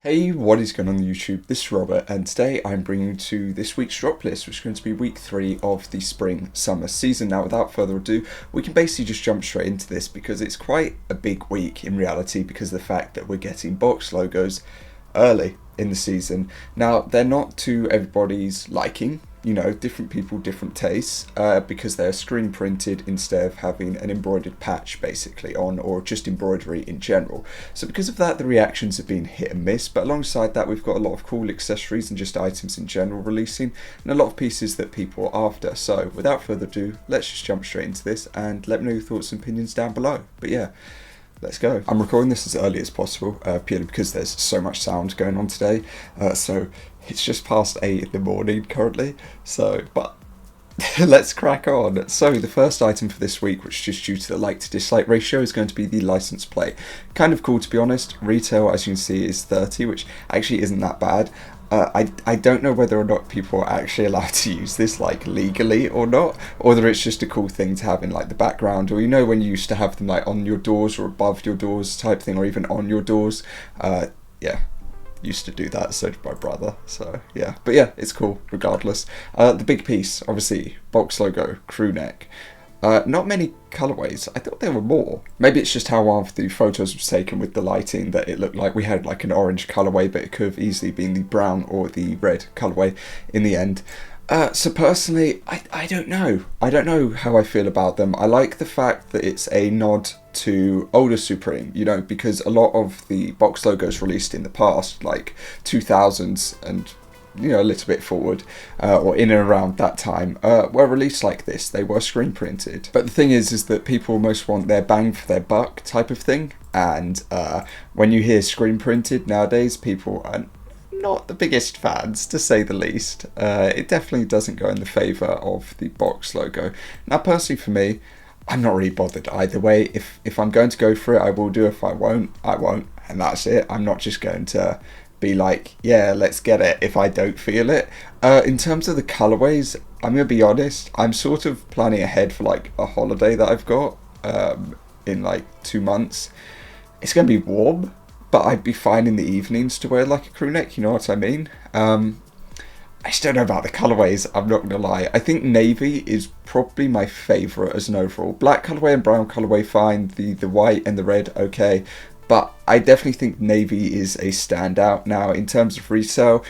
Hey, what is going on YouTube? This is Robert, and today I'm bringing you to this week's drop list, which is going to be week 3 of the spring-summer season. Now, without further ado, we can basically just jump straight into this because it's quite a big week in reality because of the fact that we're getting box logos early in the season. Now, they're not to everybody's liking. You know, different people, different tastes, because they're screen printed instead of having an embroidered patch basically on, or just embroidery in general. So because of that, the reactions have been hit and miss, but alongside that we've got a lot of cool accessories and just items in general releasing, and a lot of pieces that people are after. So without further ado, let's just jump straight into this and let me know your thoughts and opinions down below. But yeah, let's go. I'm recording this as early as possible, purely because there's so much sound going on today, so it's just past 8 in the morning currently, but let's crack on. So the first item for this week, which is just due to the like to dislike ratio, is going to be the license plate. Kind of cool, to be honest. Retail, as you can see, is 30, which actually isn't that bad. I don't know whether or not people are actually allowed to use this like legally or not, or whether it's just a cool thing to have in like the background, or you know when you used to have them like on your doors or above your doors type thing, or even on your doors. Yeah, used to do that, so did my brother, so yeah. But yeah, it's cool regardless. The big piece, obviously, box logo, crew neck. Not many colorways. I thought there were more. Maybe it's just how one of the photos was taken with the lighting that it looked like we had like an orange colorway, but it could have easily been the brown or the red colorway in the end. So personally, I don't know. I don't know how I feel about them. I like the fact that it's a nod to older Supreme, you know, because a lot of the box logos released in the past, like 2000s and, you know, a little bit forward, or in and around that time, were released like this. They were screen printed. But the thing is that people almost want their bang for their buck type of thing. And when you hear screen printed nowadays, people are not the biggest fans, to say the least. It definitely doesn't go in the favour of the box logo. Now, personally for me, I'm not really bothered either way. If I'm going to go for it, I will do. If I won't, I won't. And that's it. I'm not just going to be like, yeah, let's get it if I don't feel it. In terms of the colourways, I'm going to be honest, I'm sort of planning ahead for like a holiday that I've got in like 2 months. It's going to be warm, but I'd be fine in the evenings to wear like a crew neck, you know what I mean? I just don't know about the colourways, I'm not going to lie. I think navy is probably my favourite as an overall. Black colourway and brown colourway fine, the white and the red okay, but I definitely think navy is a standout. Now in terms of resale,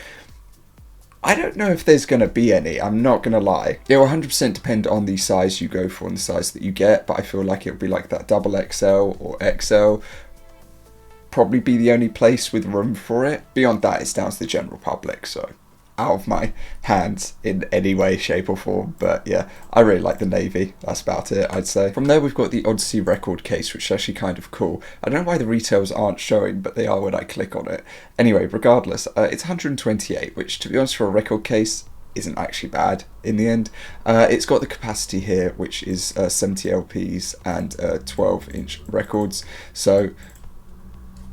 I don't know if there's going to be any, I'm not going to lie. It will 100% depend on the size you go for and the size that you get, but I feel like it'll be like that double XL or XL. Probably be the only place with room for it. Beyond that, it's down to the general public, so out of my hands in any way, shape or form. But yeah, I really like the navy. That's about it, I'd say. From there, we've got the Odyssey record case, which is actually kind of cool. I don't know why the retails aren't showing, but they are when I click on it. Anyway, regardless, it's 128, which to be honest for a record case isn't actually bad in the end. It's got the capacity here, which is 70 LPs and 12-inch records. So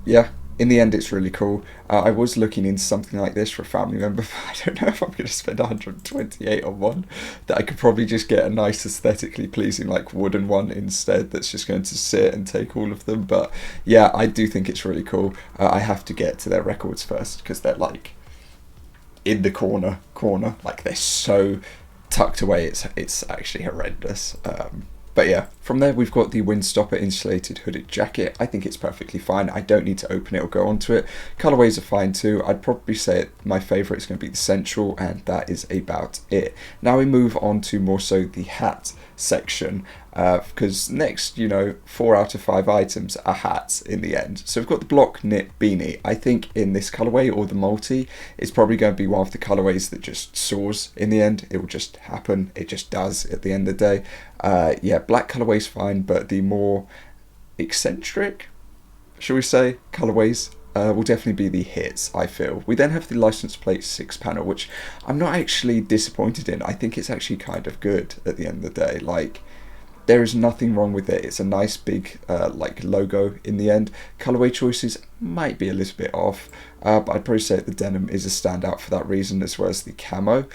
yeah, in the end it's really cool. I was looking into something like this for a family member, but I don't know if I'm going to spend 128 on one. That I could probably just get a nice aesthetically pleasing like wooden one instead that's just going to sit and take all of them. But yeah, I do think it's really cool. I have to get to their records first because they're like in the corner, like they're so tucked away, it's actually horrendous. But yeah, from there we've got the Windstopper insulated hooded jacket. I think it's perfectly fine. I don't need to open it or go onto it. Colorways are fine too. I'd probably say my favourite is going to be the Central, and that is about it. Now we move on to more so the hat section, because next, you know, 4 out of 5 items are hats in the end. So we've got the block knit beanie. I think in this colorway, or the multi, it's probably going to be one of the colorways that just soars in the end. It will just happen. It just does at the end of the day. Yeah, black colorway's fine, but the more eccentric, shall we say, colorways will definitely be the hits, I feel. We then have the license plate 6 panel, which I'm not actually disappointed in. I think it's actually kind of good at the end of the day. Like, there is nothing wrong with it. It's a nice big like logo in the end. Colorway choices might be a little bit off, but I'd probably say the denim is a standout for that reason, as well as the camo.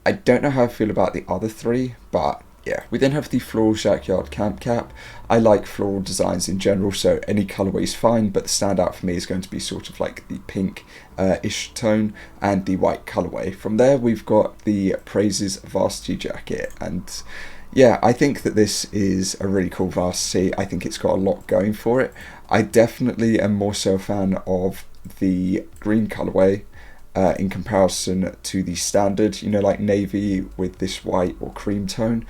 I don't know how I feel about the other 3, but yeah, we then have the floral Jacquard camp cap. I like floral designs in general, so any colourway is fine, but the standout for me is going to be sort of like the pink-ish tone and the white colourway. From there, we've got the Praises varsity jacket, and yeah, I think that this is a really cool varsity. I think it's got a lot going for it. I definitely am more so a fan of the green colourway in comparison to the standard, you know, like navy with this white or cream tone.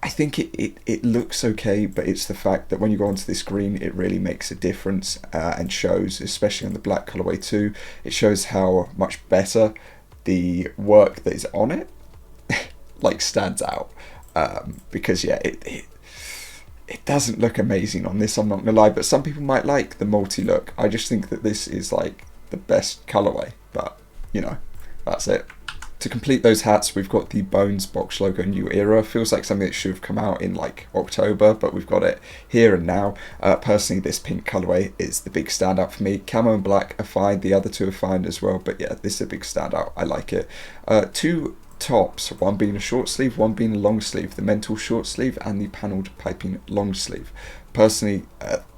I think it looks okay, but it's the fact that when you go onto this green, it really makes a difference and shows, especially on the black colourway too. It shows how much better the work that is on it like stands out. Because yeah, it doesn't look amazing on this, I'm not gonna lie, but some people might like the multi look. I just think that this is like the best colourway, but you know, that's it. To complete those hats, we've got the Bones box logo New Era. Feels like something that should have come out in like October, but we've got it here and now. Personally, this pink colourway is the big standout for me. Camo and black are fine, the other two are fine as well, but yeah, this is a big standout. I like it. Two tops, one being a short sleeve, one being a long sleeve, the mental short sleeve and the panelled piping long sleeve. Personally,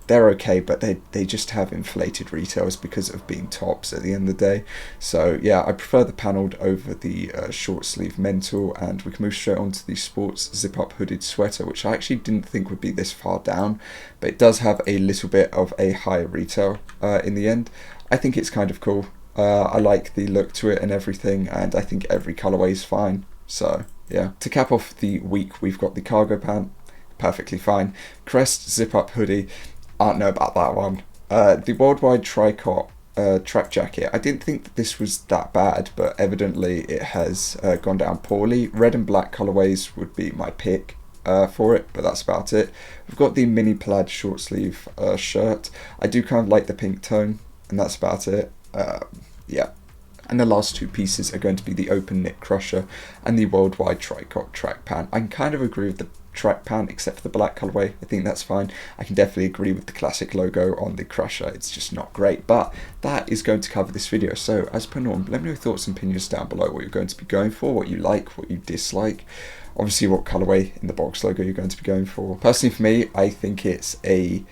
they're okay, but they just have inflated retails because of being tops at the end of the day. So yeah, I prefer the panelled over the short sleeve mental, and we can move straight on to the sports zip up hooded sweater, which I actually didn't think would be this far down, but it does have a little bit of a higher retail in the end. I think it's kind of cool. I like the look to it and everything, and I think every colourway is fine. So yeah, to cap off the week, we've got the cargo pant, perfectly fine. Crest zip up hoodie, I don't know about that one. The worldwide tricot track jacket, I didn't think that this was that bad, but evidently it has gone down poorly. Red and black colourways would be my pick for it, but that's about it. We've got the mini plaid short sleeve shirt. I do kind of like the pink tone, and that's about it. Yeah, and the last two pieces are going to be the open knit crusher and the worldwide tricot track pant. I can kind of agree with the track pant except for the black colourway. I think that's fine. I can definitely agree with the classic logo on the crusher. It's just not great, but that is going to cover this video. So as per norm, let me know your thoughts and opinions down below, what you're going to be going for, what you like, what you dislike, obviously what colourway in the box logo you're going to be going for. Personally for me, I think it's a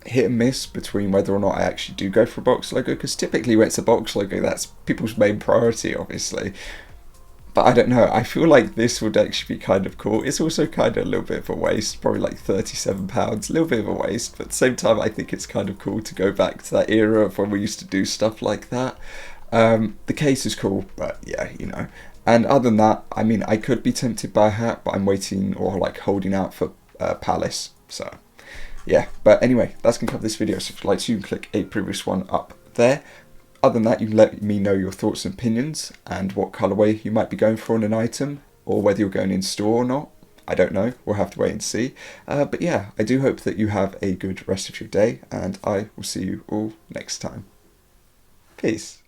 hit and miss between whether or not I actually do go for a box logo, because typically when it's a box logo, that's people's main priority, obviously. But I don't know, I feel like this would actually be kind of cool. It's also kind of a little bit of a waste, probably like £37, a little bit of a waste, but at the same time I think it's kind of cool to go back to that era of when we used to do stuff like that. The case is cool, but yeah, you know. And other than that, I mean, I could be tempted by a hat, but I'm waiting or like holding out for Palace, so yeah. But anyway, that's going to cover this video, so if you'd like to, you can click a previous one up there. Other than that, you can let me know your thoughts and opinions and what colourway you might be going for on an item, or whether you're going in store or not. I don't know, we'll have to wait and see. But yeah, I do hope that you have a good rest of your day, and I will see you all next time. Peace.